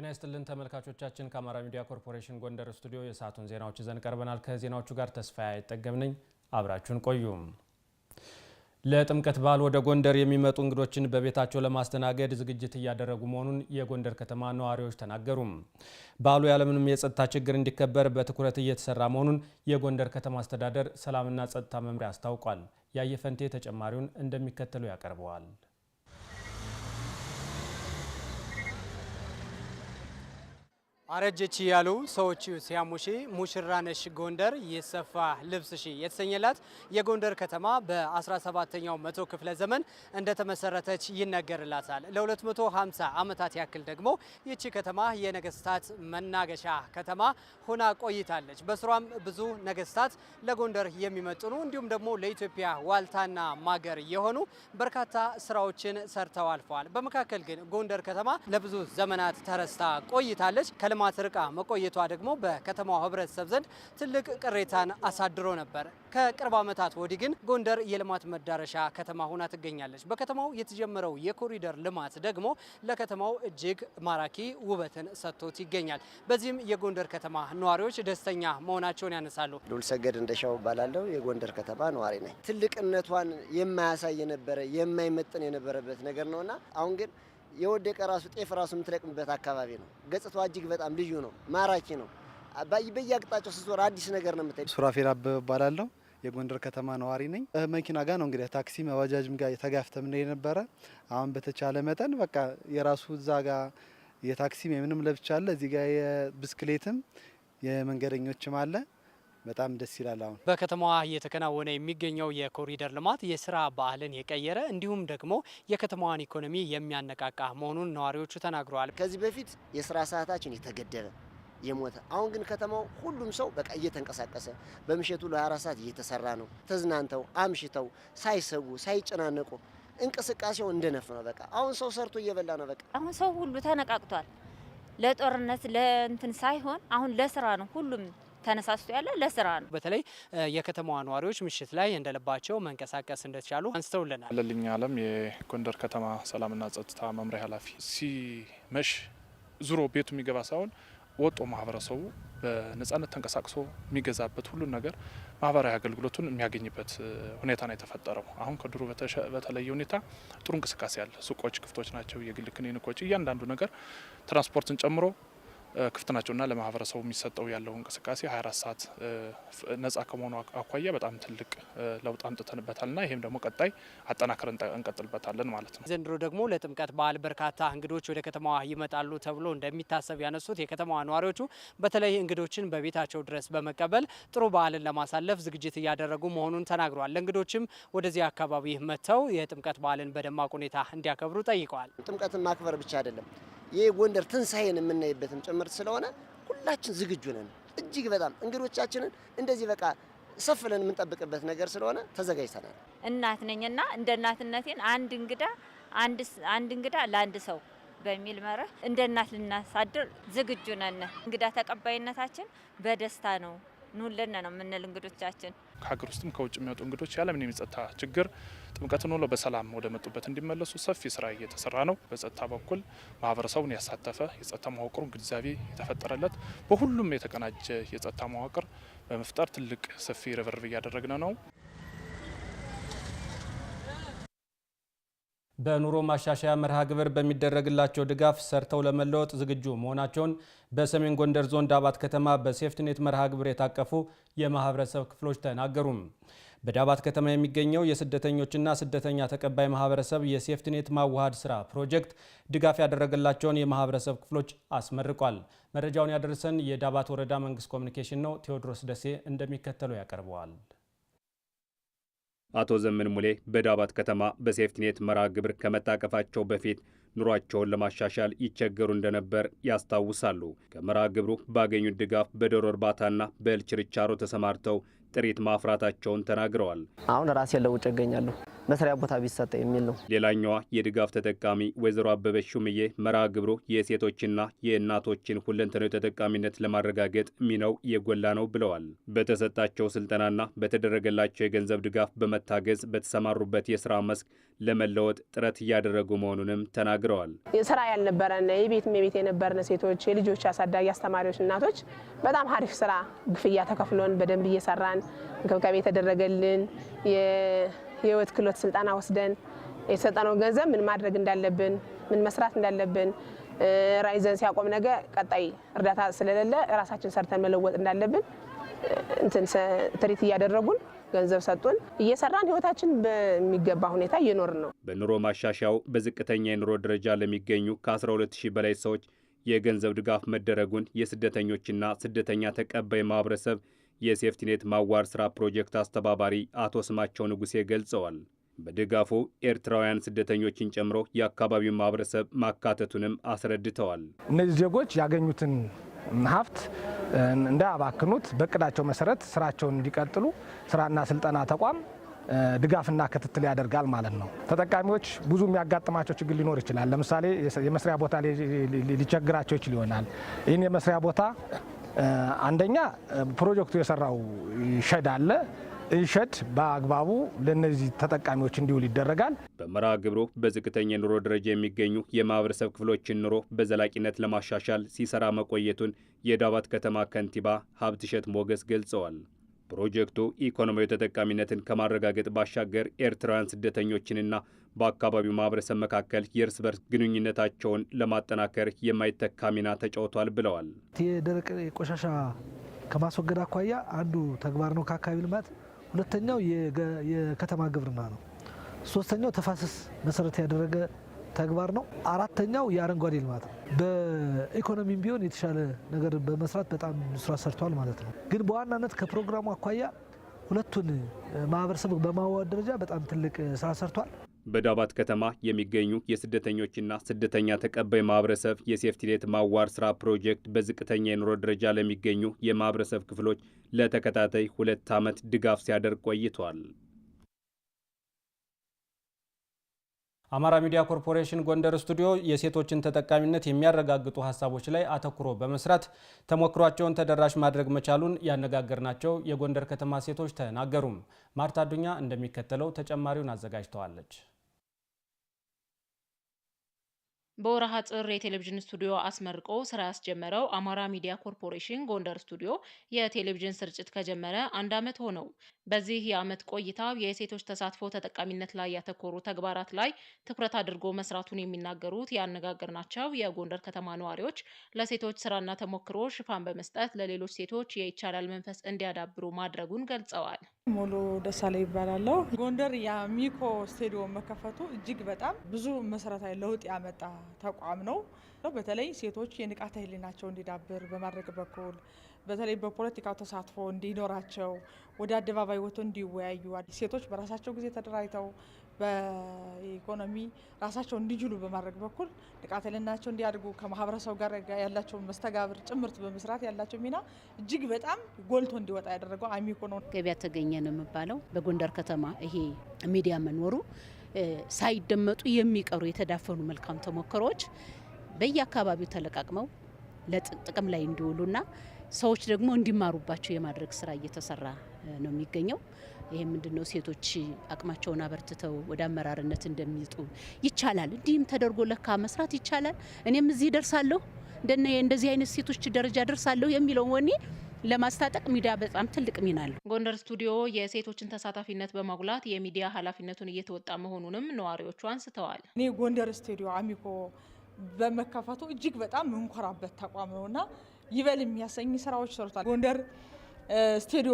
ጤና ይስጥልን ተመልካቾቻችን ከአማራ ሚዲያ ኮርፖሬሽን ጎንደር ስቱዲዮ የሰዓቱን ዜናዎች ይዘን ቀርበናል። ከዜናዎቹ ጋር ተስፋዬ አይጠገብ ነኝ። አብራችሁን ቆዩ። ለጥምቀት በዓል ወደ ጎንደር የሚመጡ እንግዶችን በቤታቸው ለማስተናገድ ዝግጅት እያደረጉ መሆኑን የጎንደር ከተማ ነዋሪዎች ተናገሩ። በዓሉ ያለምንም የጸጥታ ችግር እንዲከበር በትኩረት እየተሰራ መሆኑን የጎንደር ከተማ አስተዳደር ሰላምና ጸጥታ መምሪያ አስታውቋል። ያየፈንቴ ተጨማሪውን እንደሚከተለው ያቀርበዋል። አረጀች ያሉ ሰዎች ሲያሙሺ ሙሽራነሽ ጎንደር ይሰፋ ልብስሺ የተሰኘላት የጎንደር ከተማ በ17ኛው መቶ ክፍለ ዘመን እንደተመሰረተች ይነገርላታል። ለ250 ዓመታት ያክል ደግሞ ይቺ ከተማ የነገስታት መናገሻ ከተማ ሆና ቆይታለች። በስሯም ብዙ ነገስታት ለጎንደር የሚመጥኑ እንዲሁም ደግሞ ለኢትዮጵያ ዋልታና ማገር የሆኑ በርካታ ስራዎችን ሰርተው አልፈዋል። በመካከል ግን ጎንደር ከተማ ለብዙ ዘመናት ተረስታ ቆይታለች። ልማት ርቃ መቆየቷ ደግሞ በከተማው ህብረተሰብ ዘንድ ትልቅ ቅሬታን አሳድሮ ነበር። ከቅርብ ዓመታት ወዲህ ግን ጎንደር የልማት መዳረሻ ከተማ ሆና ትገኛለች። በከተማው የተጀመረው የኮሪደር ልማት ደግሞ ለከተማው እጅግ ማራኪ ውበትን ሰጥቶት ይገኛል። በዚህም የጎንደር ከተማ ነዋሪዎች ደስተኛ መሆናቸውን ያነሳሉ። ሉልሰገድ እንደሻው ባላለው የጎንደር ከተማ ነዋሪ ነኝ። ትልቅነቷን የማያሳይ የነበረ የማይመጥን የነበረበት ነገር ነውና አሁን ግን የወደቀ ራሱ ጤፍ ራሱ የምትለቅምበት አካባቢ ነው። ገጽታው እጅግ በጣም ልዩ ነው፣ ማራኪ ነው። በየአቅጣጫው ስትዞር አዲስ ነገር ነው የምታይ። ሱራፌል አበበ እባላለሁ። የጎንደር ከተማ ነዋሪ ነኝ። መኪና ጋር ነው እንግዲህ ታክሲ መዋጃጅም ጋር የተጋፍተም ነው የነበረ። አሁን በተቻለ መጠን በቃ የራሱ እዛ ጋር የታክሲም የምንም ለብቻ አለ፣ እዚህ ጋር የብስክሌትም የመንገደኞችም አለ። በጣም ደስ ይላል። አሁን በከተማዋ እየተከናወነ የሚገኘው የኮሪደር ልማት የስራ ባህልን የቀየረ እንዲሁም ደግሞ የከተማዋን ኢኮኖሚ የሚያነቃቃ መሆኑን ነዋሪዎቹ ተናግረዋል። ከዚህ በፊት የስራ ሰዓታችን የተገደበ የሞተ፣ አሁን ግን ከተማው ሁሉም ሰው በቃ እየተንቀሳቀሰ በምሽቱ ለ24 ሰዓት እየተሰራ ነው። ተዝናንተው አምሽተው ሳይሰጉ ሳይጨናነቁ እንቅስቃሴው እንደነፍ ነው። በቃ አሁን ሰው ሰርቶ እየበላ ነው። በቃ አሁን ሰው ሁሉ ተነቃቅቷል። ለጦርነት ለእንትን ሳይሆን አሁን ለስራ ነው ሁሉም ተነሳስቶ ያለ ለስራ ነው። በተለይ የከተማዋ ነዋሪዎች ምሽት ላይ እንደልባቸው መንቀሳቀስ እንደቻሉ አንስተውልናል። አለልኝ አለም የጎንደር ከተማ ሰላምና ጸጥታ መምሪያ ኃላፊ፣ ሲመሽ ዙሮ ቤቱ የሚገባ ሳይሆን ወጦ ማህበረሰቡ በነጻነት ተንቀሳቅሶ የሚገዛበት ሁሉን ነገር ማህበራዊ አገልግሎቱን የሚያገኝበት ሁኔታ ነው የተፈጠረው። አሁን ከድሮ በተለየ ሁኔታ ጥሩ እንቅስቃሴ አለ። ሱቆች ክፍቶች ናቸው። የግል ክሊኒኮች፣ እያንዳንዱ ነገር ትራንስፖርትን ጨምሮ ክፍት ናቸውና ለማህበረሰቡ የሚሰጠው ያለው እንቅስቃሴ 24 ሰዓት ነጻ ከመሆኑ አኳያ በጣም ትልቅ ለውጥ አምጥተንበታልና ይሄም ደግሞ ቀጣይ አጠናክረን እንቀጥልበታለን ማለት ነው። ዘንድሮ ደግሞ ለጥምቀት በዓል በርካታ እንግዶች ወደ ከተማዋ ይመጣሉ ተብሎ እንደሚታሰብ ያነሱት የከተማዋ ነዋሪዎቹ በተለይ እንግዶችን በቤታቸው ድረስ በመቀበል ጥሩ በዓልን ለማሳለፍ ዝግጅት እያደረጉ መሆኑን ተናግረዋል። ለእንግዶችም ወደዚህ አካባቢ መጥተው የጥምቀት በዓልን በደማቅ ሁኔታ እንዲያከብሩ ጠይቀዋል። ጥምቀትን ማክበር ብቻ አይደለም የጎንደር ትንሳኤን የምናይበትም ጭምርት ስለሆነ ሁላችን ዝግጁ ነን። እጅግ በጣም እንግዶቻችንን እንደዚህ በቃ ሰፍለን የምንጠብቅበት ነገር ስለሆነ ተዘጋጅተናል። እናት ነኝና እንደ እናትነቴን አንድ እንግዳ ለአንድ ሰው በሚል መርህ እንደ እናት ልናሳድር ዝግጁ ነን። እንግዳ ተቀባይነታችን በደስታ ነው። ኑልን ነው የምንል እንግዶቻችን ከሀገር ውስጥም ከውጭ የሚወጡ እንግዶች ያለምንም የጸጥታ ችግር ጥምቀትን ውለው በሰላም ወደ መጡበት እንዲመለሱ ሰፊ ስራ እየተሰራ ነው። በጸጥታ በኩል ማህበረሰቡን ያሳተፈ የጸጥታ መዋቅሩን ግንዛቤ የተፈጠረለት በሁሉም የተቀናጀ የጸጥታ መዋቅር በመፍጠር ትልቅ ሰፊ ርብርብ እያደረግን ነው። በኑሮ ማሻሻያ መርሃ ግብር በሚደረግላቸው ድጋፍ ሰርተው ለመለወጥ ዝግጁ መሆናቸውን በሰሜን ጎንደር ዞን ዳባት ከተማ በሴፍቲኔት መርሃ ግብር የታቀፉ የማህበረሰብ ክፍሎች ተናገሩ። በዳባት ከተማ የሚገኘው የስደተኞችና ስደተኛ ተቀባይ ማህበረሰብ የሴፍቲኔት ማዋሃድ ስራ ፕሮጀክት ድጋፍ ያደረገላቸውን የማህበረሰብ ክፍሎች አስመርቋል። መረጃውን ያደረሰን የዳባት ወረዳ መንግስት ኮሚኒኬሽን ነው። ቴዎድሮስ ደሴ እንደሚከተለው ያቀርበዋል። አቶ ዘመን ሙሌ በዳባት ከተማ በሴፍቲኔት መርሃ ግብር ከመታቀፋቸው በፊት ኑሯቸውን ለማሻሻል ይቸገሩ እንደነበር ያስታውሳሉ። ከመርሃ ግብሩ ባገኙት ድጋፍ በዶሮ እርባታና በእህል ችርቻሮ ተሰማርተው ጥሪት ማፍራታቸውን ተናግረዋል። አሁን ራሴን ለውጭ እገኛለሁ መስሪያ ቦታ ቢሰጠ የሚል ነው። ሌላኛዋ የድጋፍ ተጠቃሚ ወይዘሮ አበበች ሹምዬ መርሃ ግብሩ የሴቶችና የእናቶችን ሁለንተናዊ ተጠቃሚነት ለማረጋገጥ ሚናው የጎላ ነው ብለዋል። በተሰጣቸው ስልጠናና በተደረገላቸው የገንዘብ ድጋፍ በመታገዝ በተሰማሩበት የስራ መስክ ለመለወጥ ጥረት እያደረጉ መሆኑንም ተናግረዋል። ስራ ያልነበረን የቤት የነበረን ሴቶች የልጆች አሳዳጊ አስተማሪዎች እናቶች በጣም አሪፍ ስራ ግፍያ ተከፍሎን በደንብ እየሰራን እንክብካቤ የተደረገልን የህይወት ክህሎት ስልጠና ወስደን የሰጠነው ገንዘብ ምን ማድረግ እንዳለብን ምን መስራት እንዳለብን ራይዘን ሲያቆም ነገ ቀጣይ እርዳታ ስለሌለ ራሳችን ሰርተን መለወጥ እንዳለብን ትሪት እያደረጉን ገንዘብ ሰጡን እየሰራን ህይወታችን በሚገባ ሁኔታ እየኖርን ነው። በኑሮ ማሻሻያው በዝቅተኛ የኑሮ ደረጃ ለሚገኙ ከ12000 በላይ ሰዎች የገንዘብ ድጋፍ መደረጉን የስደተኞችና ስደተኛ ተቀባይ ማህበረሰብ የሴፍቲኔት ማዋር ስራ ፕሮጀክት አስተባባሪ አቶ ስማቸው ንጉሴ ገልጸዋል። በድጋፉ ኤርትራውያን ስደተኞችን ጨምሮ የአካባቢው ማህበረሰብ ማካተቱንም አስረድተዋል። እነዚህ ዜጎች ያገኙትን ሀብት እንዳያባክኑት በእቅዳቸው መሰረት ስራቸውን እንዲቀጥሉ ስራና ስልጠና ተቋም ድጋፍና ክትትል ያደርጋል ማለት ነው። ተጠቃሚዎች ብዙ የሚያጋጥማቸው ችግር ሊኖር ይችላል። ለምሳሌ የመስሪያ ቦታ ሊቸግራቸው ይችል ይሆናል። ይህን የመስሪያ ቦታ አንደኛ ፕሮጀክቱ የሰራው ሸድ አለ። ሸድ በአግባቡ ለነዚህ ተጠቃሚዎች እንዲውል ይደረጋል። በመርሃ ግብሩ በዝቅተኛ ኑሮ ደረጃ የሚገኙ የማህበረሰብ ክፍሎችን ኑሮ በዘላቂነት ለማሻሻል ሲሰራ መቆየቱን የዳባት ከተማ ከንቲባ ሀብትሸት ሞገስ ገልጸዋል። ፕሮጀክቱ ኢኮኖሚያዊ ተጠቃሚነትን ከማረጋገጥ ባሻገር ኤርትራውያን ስደተኞችንና በአካባቢው ማህበረሰብ መካከል የእርስ በርስ ግንኙነታቸውን ለማጠናከር የማይተካ ሚና ተጫውቷል ብለዋል። የደረቅ ቆሻሻ ከማስወገድ አኳያ አንዱ ተግባር ነው ከአካባቢ ልማት። ሁለተኛው የከተማ ግብርና ነው። ሶስተኛው ተፋሰስ መሰረት ያደረገ ተግባር ነው። አራተኛው የአረንጓዴ ልማት ነው። በኢኮኖሚም ቢሆን የተሻለ ነገር በመስራት በጣም ስራ ሰርቷል ማለት ነው። ግን በዋናነት ከፕሮግራሙ አኳያ ሁለቱን ማህበረሰብ በማዋሃድ ደረጃ በጣም ትልቅ ስራ ሰርቷል። በዳባት ከተማ የሚገኙ የስደተኞችና ስደተኛ ተቀባይ ማህበረሰብ የሴፍቲኔት ማዋር ስራ ፕሮጀክት በዝቅተኛ የኑሮ ደረጃ ለሚገኙ የማህበረሰብ ክፍሎች ለተከታታይ 2 ዓመት ድጋፍ ሲያደርግ ቆይቷል። አማራ ሚዲያ ኮርፖሬሽን ጎንደር ስቱዲዮ የሴቶችን ተጠቃሚነት የሚያረጋግጡ ሀሳቦች ላይ አተኩሮ በመስራት ተሞክሯቸውን ተደራሽ ማድረግ መቻሉን ያነጋገርናቸው የጎንደር ከተማ ሴቶች ተናገሩ። ማርታ አዱኛ እንደሚከተለው ተጨማሪውን አዘጋጅተዋለች። በወርሃ ጥር የቴሌቪዥን ስቱዲዮ አስመርቆ ስራ ያስጀመረው አማራ ሚዲያ ኮርፖሬሽን ጎንደር ስቱዲዮ የቴሌቪዥን ስርጭት ከጀመረ 1 ዓመት ሆነው። በዚህ የዓመት ቆይታው የሴቶች ተሳትፎ ተጠቃሚነት ላይ ያተኮሩ ተግባራት ላይ ትኩረት አድርጎ መስራቱን የሚናገሩት ያነጋገርናቸው የጎንደር ከተማ ነዋሪዎች ለሴቶች ስራና ተሞክሮ ሽፋን በመስጠት ለሌሎች ሴቶች የይቻላል መንፈስ እንዲያዳብሩ ማድረጉን ገልጸዋል። ሙሉ ደሳለ ይባላለሁ። ጎንደር የአሚኮ ስቱዲዮ መከፈቱ እጅግ በጣም ብዙ መሰረታዊ ለውጥ ያመጣ ተቋም ነው። በተለይ ሴቶች የንቃተ ህሊናቸው እንዲዳብር በማድረግ በኩል በተለይ በፖለቲካው ተሳትፎ እንዲኖራቸው ወደ አደባባይ ወጥቶ እንዲወያዩ ሴቶች በራሳቸው ጊዜ ተደራጅተው በኢኮኖሚ ራሳቸው እንዲችሉ በማድረግ በኩል ንቃተ ህሊናቸው እንዲያድጉ ከማህበረሰቡ ጋር ያላቸው መስተጋብር ጭምርት በመስራት ያላቸው ሚና እጅግ በጣም ጎልቶ እንዲወጣ ያደረገው አሚኮ ነው። ገበያ ተገኘ ነው የሚባለው በጎንደር ከተማ ይሄ ሚዲያ መኖሩ ሳይደመጡ የሚቀሩ የተዳፈኑ መልካም ተሞክሮች በየአካባቢው ተለቃቅመው ለጥቅም ላይ እንዲውሉና ሰዎች ደግሞ እንዲማሩባቸው የማድረግ ስራ እየተሰራ ነው የሚገኘው። ይሄ ምንድነው? ሴቶች አቅማቸውን አበርትተው ወደ አመራርነት እንደሚመጡ ይቻላል፣ እንዲህም ተደርጎ ለካ መስራት ይቻላል፣ እኔም እዚህ ደርሳለሁ፣ እንደዚህ አይነት ሴቶች ደረጃ ደርሳለሁ የሚለው ወኔ ለማስታጠቅ ሚዲያ በጣም ትልቅ ሚና አለው። ጎንደር ስቱዲዮ የሴቶችን ተሳታፊነት በማጉላት የሚዲያ ኃላፊነቱን እየተወጣ መሆኑንም ነዋሪዎቹ አንስተዋል። እኔ ጎንደር ስቱዲዮ አሚኮ በመከፈቱ እጅግ በጣም እንኮራበት ተቋም ነውና ይበል የሚያሰኝ ስራዎች ሰርቷል። ጎንደር ስቱዲዮ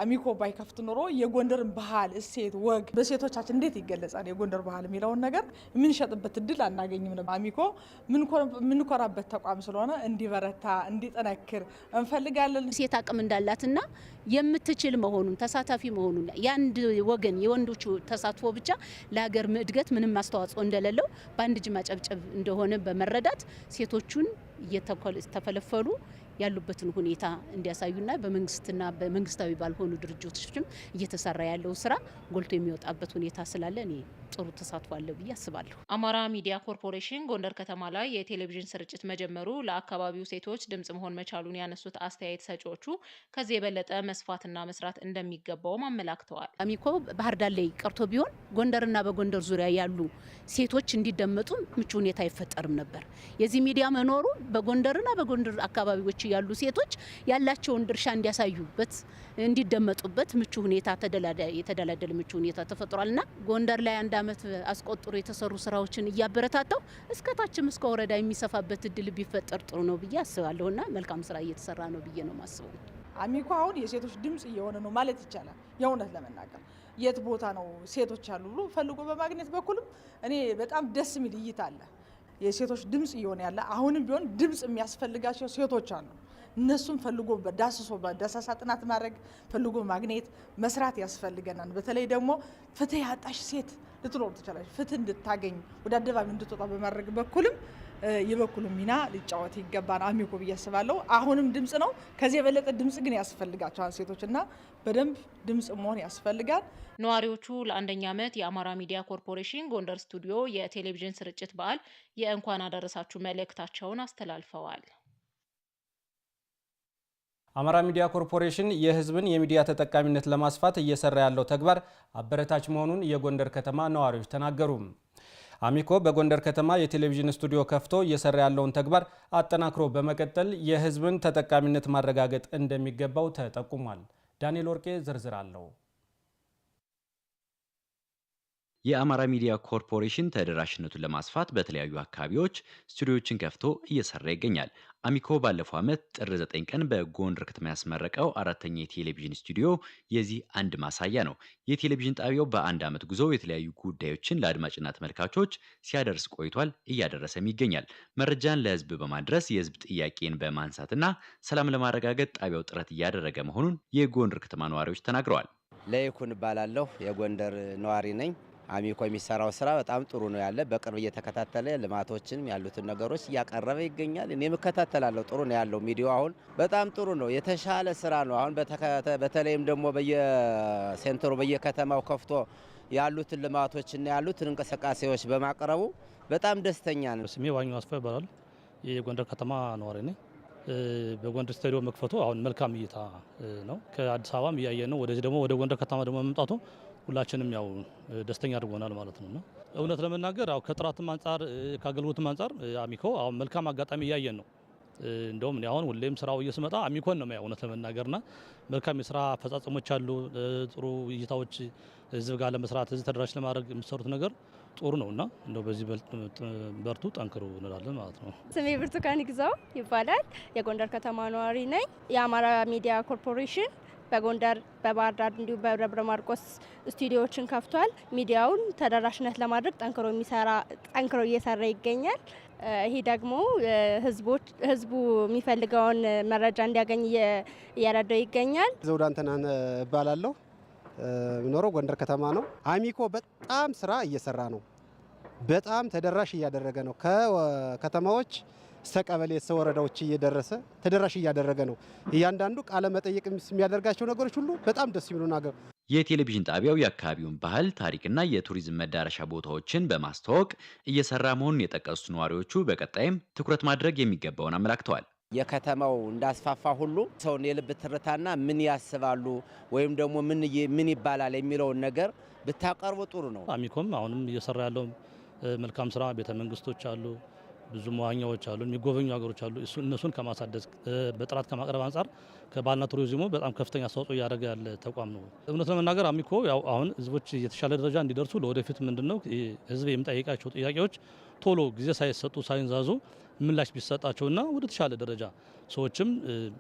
አሚኮ ባይከፍት ኖሮ የጎንደርን ባህል፣ እሴት፣ ወግ በሴቶቻችን እንዴት ይገለጻል የጎንደር ባህል የሚለውን ነገር የምንሸጥበት እድል አናገኝም ነበር። አሚኮ ምንኮራበት ተቋም ስለሆነ እንዲበረታ እንዲጠነክር እንፈልጋለን። ሴት አቅም እንዳላትና የምትችል መሆኑን ተሳታፊ መሆኑን የአንድ ወገን የወንዶቹ ተሳትፎ ብቻ ለሀገር እድገት ምንም አስተዋጽኦ እንደሌለው በአንድ እጅ ማጨብጨብ እንደሆነ በመረዳት ሴቶቹን እየተፈለፈሉ ያሉበትን ሁኔታ እንዲያሳዩና በመንግስትና በመንግስታዊ ባልሆኑ ድርጅቶችም እየተሰራ ያለው ስራ ጎልቶ የሚወጣበት ሁኔታ ስላለ እኔ ጥሩ ተሳትፎ አለ ብዬ አስባለሁ። አማራ ሚዲያ ኮርፖሬሽን ጎንደር ከተማ ላይ የቴሌቪዥን ስርጭት መጀመሩ ለአካባቢው ሴቶች ድምጽ መሆን መቻሉን ያነሱት አስተያየት ሰጪዎቹ ከዚህ የበለጠ መስፋትና መስራት እንደሚገባውም አመላክተዋል። አሚኮ ባህር ዳር ላይ ቀርቶ ቢሆን ጎንደርና በጎንደር ዙሪያ ያሉ ሴቶች እንዲደመጡ ምቹ ሁኔታ አይፈጠርም ነበር። የዚህ ሚዲያ መኖሩ በጎንደርና በጎንደር አካባቢዎች ያሉ ሴቶች ያላቸውን ድርሻ እንዲያሳዩበት እንዲደመጡበት ምቹ ሁኔታ የተደላደለ ምቹ ሁኔታ ተፈጥሯልና ጎንደር ላይ አንድ አመት አስቆጥሮ የተሰሩ ስራዎችን እያበረታታው እስከታችም እስከ ወረዳ የሚሰፋበት እድል ቢፈጠር ጥሩ ነው ብዬ አስባለሁና መልካም ስራ እየተሰራ ነው ብዬ ነው ማስበው። አሚኮ አሁን የሴቶች ድምጽ እየሆነ ነው ማለት ይቻላል። የእውነት ለመናገር የት ቦታ ነው ሴቶች አሉ ብሎ ፈልጎ በማግኘት በኩልም እኔ በጣም ደስ የሚል እይታ አለ። የሴቶች ድምጽ እየሆነ ያለ አሁንም ቢሆን ድምጽ የሚያስፈልጋቸው ሴቶች አሉ። እነሱም ፈልጎ በዳሰሶ በዳሰሳ ጥናት ማድረግ ፈልጎ ማግኘት መስራት ያስፈልገናል። በተለይ ደግሞ ፍትህ ያጣሽ ሴት ልትኖር ትችላለች። ፍትህ እንድታገኝ ወደ አደባባይ እንድትወጣ በማድረግ በኩልም የበኩሉ ሚና ሊጫወት ይገባል አሚኮ ብዬ አስባለሁ። አሁንም ድምጽ ነው። ከዚህ የበለጠ ድምጽ ግን ያስፈልጋቸዋል ሴቶችና በደንብ ድምጽ መሆን ያስፈልጋል። ነዋሪዎቹ ለአንደኛ ዓመት የአማራ ሚዲያ ኮርፖሬሽን ጎንደር ስቱዲዮ የቴሌቪዥን ስርጭት በዓል የእንኳን አደረሳችሁ መልእክታቸውን አስተላልፈዋል። አማራ ሚዲያ ኮርፖሬሽን የህዝብን የሚዲያ ተጠቃሚነት ለማስፋት እየሰራ ያለው ተግባር አበረታች መሆኑን የጎንደር ከተማ ነዋሪዎች ተናገሩ። አሚኮ በጎንደር ከተማ የቴሌቪዥን ስቱዲዮ ከፍቶ እየሰራ ያለውን ተግባር አጠናክሮ በመቀጠል የህዝብን ተጠቃሚነት ማረጋገጥ እንደሚገባው ተጠቁሟል። ዳንኤል ወርቄ ዝርዝር አለው። የአማራ ሚዲያ ኮርፖሬሽን ተደራሽነቱን ለማስፋት በተለያዩ አካባቢዎች ስቱዲዮዎችን ከፍቶ እየሰራ ይገኛል። አሚኮ ባለፈው ዓመት ጥር 9 ቀን በጎንደር ከተማ ያስመረቀው አራተኛ የቴሌቪዥን ስቱዲዮ የዚህ አንድ ማሳያ ነው። የቴሌቪዥን ጣቢያው በአንድ ዓመት ጉዞ የተለያዩ ጉዳዮችን ለአድማጭና ተመልካቾች ሲያደርስ ቆይቷል፣ እያደረሰም ይገኛል። መረጃን ለህዝብ በማድረስ የህዝብ ጥያቄን በማንሳትና ሰላም ለማረጋገጥ ጣቢያው ጥረት እያደረገ መሆኑን የጎንደር ከተማ ነዋሪዎች ተናግረዋል። ለይኩን እባላለሁ፣ የጎንደር ነዋሪ ነኝ። አሚኮ የሚሰራው ስራ በጣም ጥሩ ነው ያለ በቅርብ እየተከታተለ ልማቶችንም ያሉትን ነገሮች እያቀረበ ይገኛል። እኔም እከታተላለሁ። ጥሩ ነው ያለው ሚዲያው አሁን በጣም ጥሩ ነው፣ የተሻለ ስራ ነው። አሁን በተለይም ደግሞ በየሴንተሩ በየከተማው ከፍቶ ያሉትን ልማቶችና ያሉትን እንቅስቃሴዎች በማቅረቡ በጣም ደስተኛ ነው። ስሜ ዋኛው አስፋ ይባላል። የጎንደር ከተማ ነዋሪ ነኝ። በጎንደር ስቱዲዮ መክፈቱ አሁን መልካም እይታ ነው። ከአዲስ አበባም እያየን ነው። ወደዚህ ደግሞ ወደ ጎንደር ከተማ ደግሞ መምጣቱ ሁላችንም ያው ደስተኛ አድርጎናል ማለት ነው። እውነት ለመናገር ያው ከጥራትም አንጻር ከአገልግሎትም አንጻር አሚኮ አሁን መልካም አጋጣሚ እያየን ነው። እንደውም እኔ አሁን ሁሌም ስራው እየስመጣ አሚኮን ነው እውነት ለመናገርና መልካም የስራ አፈጻጸሞች አሉ። ጥሩ እይታዎች ህዝብ ጋር ለመስራት ህዝብ ተደራሽ ለማድረግ የሚሰሩት ነገር ጥሩ ነውና እንደው በዚህ በርቱ ጠንክሩ እንላለን ማለት ነው። ስሜ ብርቱካን ይግዛው ይባላል። የጎንደር ከተማ ነዋሪ ነኝ። የአማራ ሚዲያ ኮርፖሬሽን በጎንደር በባህር ዳር እንዲሁም በደብረ ማርቆስ ስቱዲዮዎችን ከፍቷል። ሚዲያውን ተደራሽነት ለማድረግ ጠንክሮ እየሰራ ይገኛል። ይሄ ደግሞ ህዝቡ የሚፈልገውን መረጃ እንዲያገኝ እየረዳው ይገኛል። ዘውዳንተናን እባላለሁ። የምኖረው ጎንደር ከተማ ነው። አሚኮ በጣም ስራ እየሰራ ነው። በጣም ተደራሽ እያደረገ ነው። ከከተማዎች እስከ ቀበሌ እስከ ወረዳዎች እየደረሰ ተደራሽ እያደረገ ነው። እያንዳንዱ ቃለ መጠይቅ የሚያደርጋቸው ነገሮች ሁሉ በጣም ደስ የሚሉ ነገር። የቴሌቪዥን ጣቢያው የአካባቢውን ባህል፣ ታሪክና የቱሪዝም መዳረሻ ቦታዎችን በማስተዋወቅ እየሰራ መሆኑን የጠቀሱት ነዋሪዎቹ በቀጣይም ትኩረት ማድረግ የሚገባውን አመላክተዋል። የከተማው እንዳስፋፋ ሁሉ ሰውን የልብ ትርታና ምን ያስባሉ ወይም ደግሞ ምን ይባላል የሚለውን ነገር ብታቀርቡ ጥሩ ነው። አሚኮም አሁንም እየሰራ ያለው መልካም ስራ ቤተ መንግስቶች አሉ፣ ብዙ መዋኛዎች አሉ፣ የሚጎበኙ ሀገሮች አሉ። እነሱን ከማሳደስ በጥራት ከማቅረብ አንጻር ከባህልና ቱሪዝሙ በጣም ከፍተኛ አስተዋጽኦ እያደረገ ያለ ተቋም ነው። እውነት ለመናገር አሚኮ ያው አሁን ህዝቦች የተሻለ ደረጃ እንዲደርሱ ለወደፊት ምንድነው ህዝብ የሚጠይቃቸው ጥያቄዎች ቶሎ ጊዜ ሳይሰጡ ሳይንዛዙ ምላሽ ቢሰጣቸውና ወደ ተሻለ ደረጃ ሰዎችም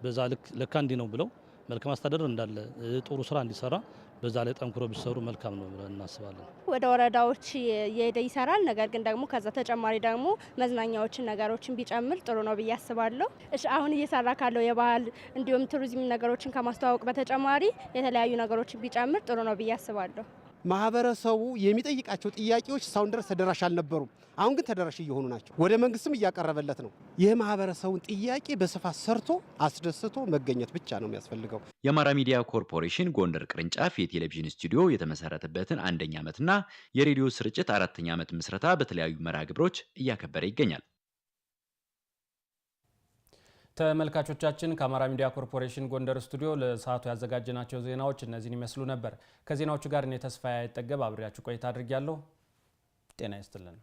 በዛ ልክ ለካ እንዲህ ነው ብለው መልካም አስተዳደር እንዳለ ጥሩ ስራ እንዲሰራ በዛ ላይ ጠንክሮ ቢሰሩ መልካም ነው ብለን እናስባለን። ወደ ወረዳዎች እየሄደ ይሰራል። ነገር ግን ደግሞ ከዛ ተጨማሪ ደግሞ መዝናኛዎችን ነገሮችን ቢጨምር ጥሩ ነው ብዬ አስባለሁ። አሁን እየሰራ ካለው የባህል እንዲሁም ቱሪዝም ነገሮችን ከማስተዋወቅ በተጨማሪ የተለያዩ ነገሮችን ቢጨምር ጥሩ ነው ብዬ አስባለሁ። ማህበረሰቡ የሚጠይቃቸው ጥያቄዎች እስካሁን ድረስ ተደራሽ አልነበሩም። አሁን ግን ተደራሽ እየሆኑ ናቸው። ወደ መንግስትም እያቀረበለት ነው። የማህበረሰቡን ጥያቄ በስፋት ሰርቶ አስደስቶ መገኘት ብቻ ነው የሚያስፈልገው። የአማራ ሚዲያ ኮርፖሬሽን ጎንደር ቅርንጫፍ የቴሌቪዥን ስቱዲዮ የተመሰረተበትን 1ኛ ዓመትና የሬዲዮ ስርጭት 4ኛ ዓመት ምስረታ በተለያዩ መርሃ ግብሮች እያከበረ ይገኛል። ተመልካቾቻችን ከአማራ ሚዲያ ኮርፖሬሽን ጎንደር ስቱዲዮ ለሰዓቱ ያዘጋጀናቸው ዜናዎች እነዚህን ይመስሉ ነበር። ከዜናዎቹ ጋር እኔ ተስፋዬ አይጠገብ አብሬያችሁ ቆይታ አድርጌያለሁ። ጤና ይስጥልን።